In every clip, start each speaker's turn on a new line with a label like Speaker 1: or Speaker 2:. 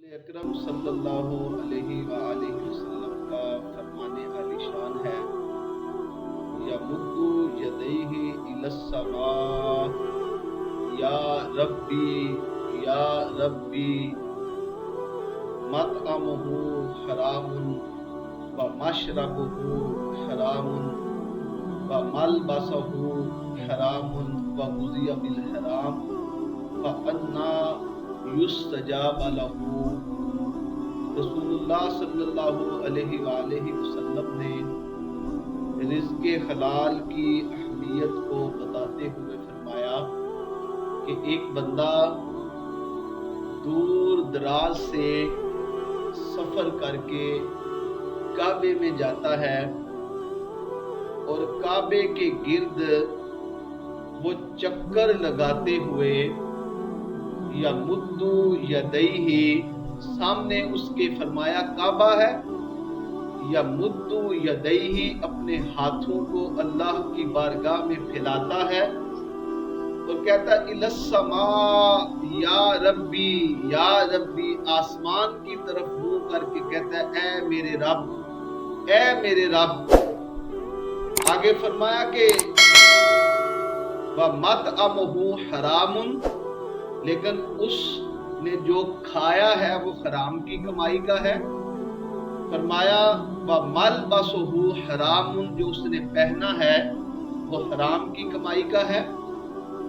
Speaker 1: अकरम सल्लल्लाहु अलैहि वसल्लम का फरमाने आलिशान है, यमुद्दु यदैहि इलस्समा, या रब्बी या रब्बी, मतअमुहु हरामुन व मशरबुहु हरामुन व मलबसहु हरामुन व गुज़िया बिल हराम व अन्ना युस्तजाब लहू। रसूलुल्लाह सल्लल्लाहु अलैहि वसल्लम ने रिज़्क़े हलाल की अहमियत को बताते हुए फरमाया कि एक बंदा दूर दराज से सफ़र करके काबे में जाता है और काबे के गिर्द वो चक्कर लगाते हुए या मुद्दू यदैहि, सामने उसके फरमाया काबा है, या मुद्दू यदैहि, अपने हाथों को अल्लाह की बारगाह में फैलाता है और कहता इलस्समा, या रब्बी, आसमान की तरफ मुंह करके कहता है ए मेरे रब, ए मेरे रब। आगे फरमाया कि व मतअमुहु हरामुन, लेकिन उसने जो खाया है वो हराम की कमाई का है। फरमाया व मलबसुहु हरामुन, जो उसने पहना है वो हराम की कमाई का है।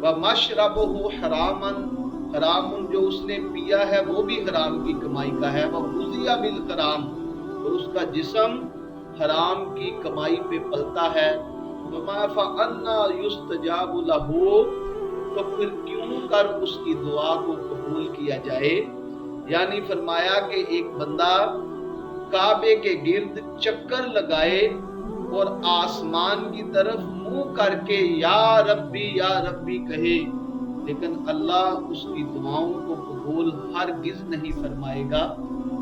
Speaker 1: व मशरबुहु हरामुन, जो उसने पिया है वो भी हराम की कमाई का है। व गुज़िया बिल हराम, और उसका जिस्म हराम की कमाई पे पलता है। फरमाया फअन्ना युस्तजाबु लहू, तो फिर क्यों कर उसकी दुआ को कबूल किया जाए। यानी फरमाया कि एक बंदा काबे के गिर्द चक्कर लगाए और आसमान की तरफ मुंह करके या रब्बी कहे, लेकिन अल्लाह उसकी दुआओं को कबूल हरगिज़ नहीं फरमाएगा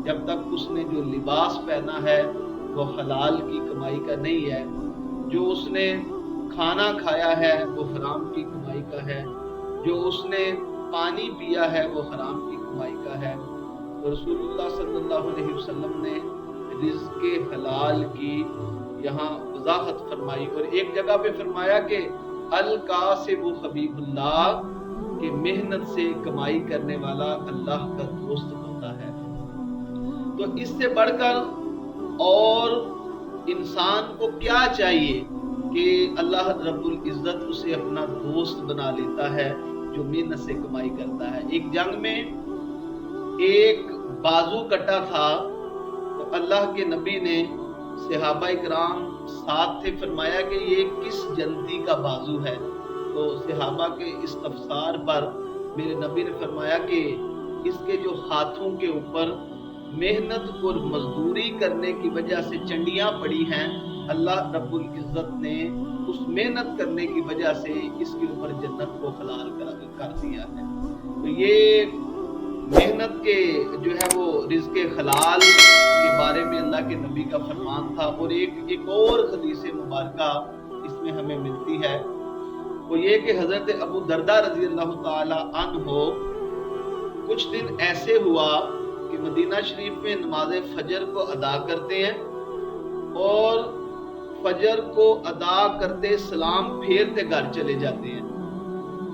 Speaker 1: जब तक उसने जो लिबास पहना है वो हलाल की कमाई का नहीं है, जो उसने खाना खाया है वो हराम की कमाई का है, जो उसने पानी पिया है वो हराम की कमाई का है। तो रसूलुल्लाह सल्लल्लाहु अलैहि वसल्लम ने रिज़्क़े हलाल की यहाँ वज़ाहत फरमाई और एक जगह पे फरमाया कि अल कासिबु हबीबुल्लाह, कि मेहनत से कमाई करने वाला अल्लाह का दोस्त होता है। तो इससे बढ़कर और इंसान को क्या चाहिए कि अल्लाह रब्बुल इज़्ज़त उसे अपना दोस्त बना लेता है जो मेहनत से कमाई करता है। एक जंग में एक बाजू कटा था तो अल्लाह के नबी ने सहाबा इकराम साथ थे, फरमाया कि ये किस जनती का बाजू है। तो सहाबा के इस्तफसार पर मेरे नबी ने फरमाया कि इसके जो हाथों के ऊपर मेहनत और मजदूरी करने की वजह से चंडियां पड़ी हैं, अल्लाह रब्बुल इज़्ज़त ने उस मेहनत करने की वजह से इसके ऊपर जन्नत को हलाल कर दिया है। तो ये मेहनत के जो है वो रिज़्क़े हलाल के बारे में अल्लाह के नबी का फरमान था। और एक और हदीस मुबारका इसमें हमें मिलती है, वो ये कि हज़रत अबू दरदा रज़ी अल्लाह ताला अन्हो, कुछ दिन ऐसे हुआ कि मदीना शरीफ में नमाज फजर को अदा करते हैं और फजर को अदा करते सलाम फेरते घर चले जाते हैं।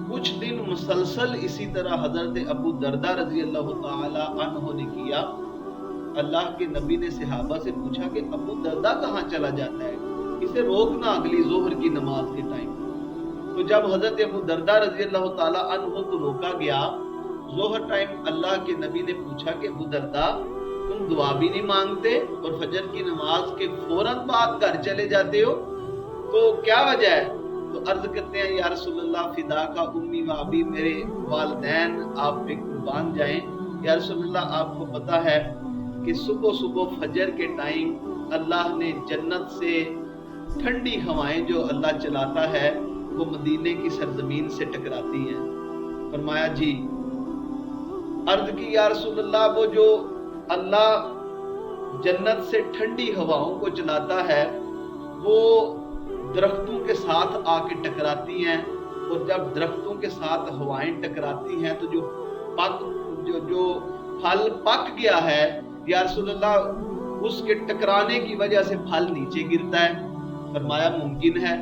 Speaker 1: कुछ दिन मुसलसल इसी तरह हजरत अबू दरदा रज़ी अल्लाह ताला अन्हो ने किया। अल्लाह के नबी ने सहाबा से पूछा कि अबू दरदा कहाँ चला जाता है, इसे रोकना अगली जोहर की नमाज के टाइम। तो जब हजरत अबू दरदा रज़ी अल्लाह ताला अन्हो को रोका गया, जोहर टाइम अल्लाह के नबी ने पूछा कि अबू दरदा, तुम दुआ भी नहीं मांगते और फजर की नमाज के फौरन बाद घर चले जाते हो, तो क्या वजह है। तो अर्ज करते हैं या रसूलल्लाह फिदा का उम्मी व अबी, मेरे वालिदैन आप पे कुर्बान जाएं। या रसूलल्लाह, आपको पता है कि सुबह सुबह फजर के टाइम अल्लाह ने जन्नत से ठंडी हवाएं जो अल्लाह चलाता है वो मदीने की सरजमीन से टकराती हैं। फरमाया जी। अर्ज की या रसूलल्लाह, वो जो अल्लाह जन्नत से ठंडी हवाओं को चलाता है वो दरख्तों के साथ आके टकराती हैं, और जब दरख्तों के साथ हवाएं टकराती हैं तो जो پھل پک گیا ہے یا رسول اللہ اس کے ٹکرانے کی وجہ سے پھل نیچے گرتا ہے؟ فرمایا ممکن ہے۔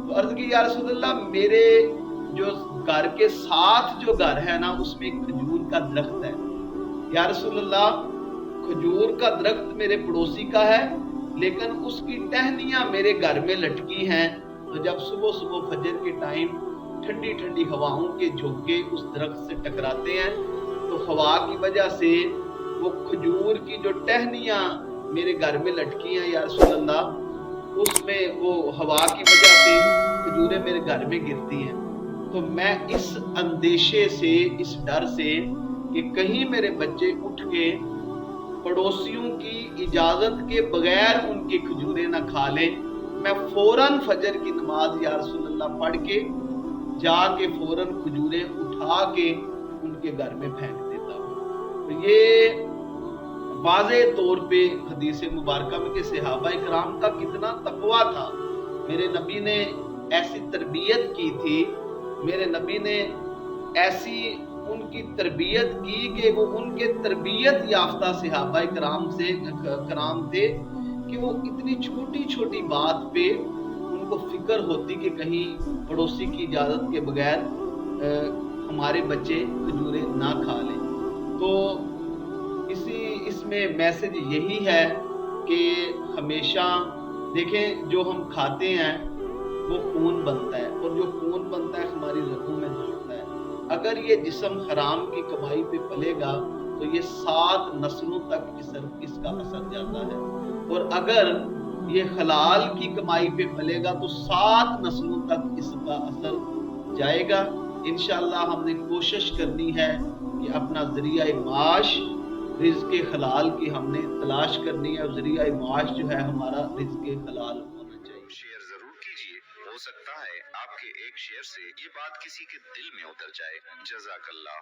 Speaker 1: تو عرض کی یا رسول اللہ میرے جو گھر کے ساتھ جو گھر ہے نا اس میں ایک کھجور کا درخت ہے، یا رسول اللہ کھجور کا درخت میرے پڑوسی کا ہے لیکن اس کی ٹہنیاں میرے گھر میں لٹکی ہیں۔ تو جب صبح صبح فجر کے ٹائم ٹھنڈی ٹھنڈی ہواؤں کے جھونکے اس درخت سے ٹکراتے ہیں تو ہوا کی وجہ سے وہ کھجور کی جو ٹہنیاں میرے گھر میں لٹکی ہیں یا رسول اللہ اس میں وہ ہوا کی وجہ سے کھجوریں میرے گھر میں گرتی ہیں۔ تو میں اس اندیشے سے، اس ڈر سے کہ کہیں میرے بچے اٹھ کے پڑوسیوں کی اجازت کے بغیر ان کی کھجوریں نہ کھا لیں، میں فوراً فجر کی نماز یا رسول اللہ پڑھ کے جا کے فوراً کھجوریں اٹھا کے ان کے گھر میں پھینک دیتا ہوں۔ تو یہ واضح طور پہ حدیث مبارکہ میں کہ صحابہ کرام کا کتنا تقویٰ تھا، میرے نبی نے ایسی تربیت کی تھی، میرے نبی نے ایسی ان کی تربیت کی کہ وہ ان کے تربیت یافتہ صحابہ کرام تھے کہ وہ اتنی چھوٹی چھوٹی بات پہ ان کو فکر ہوتی کہ کہیں پڑوسی کی اجازت کے بغیر ہمارے بچے کھجوریں نہ کھا لیں۔ تو اس میں میسج یہی ہے کہ ہمیشہ دیکھیں جو ہم کھاتے ہیں وہ خون بنتا ہے اور جو خون بنتا ہے ہماری رگوں میں دوڑتا ہے۔ اگر یہ جسم حرام کی کمائی پہ پلے گا تو یہ 7 نسلوں تک اس کا اثر جاتا ہے، اور اگر یہ حلال کی کمائی پہ پلے گا تو 7 نسلوں تک اس کا اثر جائے گا۔ انشاءاللہ ہم نے کوشش کرنی ہے کہ اپنا ذریعہ معاش رزق حلال کی ہم نے تلاش کرنی ہے، اور ذریعہ معاش جو ہے ہمارا رزق حلال ہونا چاہیے۔
Speaker 2: شیئر ضرور کیجئے، ہو سکتا ہے آپ کے ایک شیئر سے یہ بات کسی کے دل میں اتر جائے۔ جزاک اللہ۔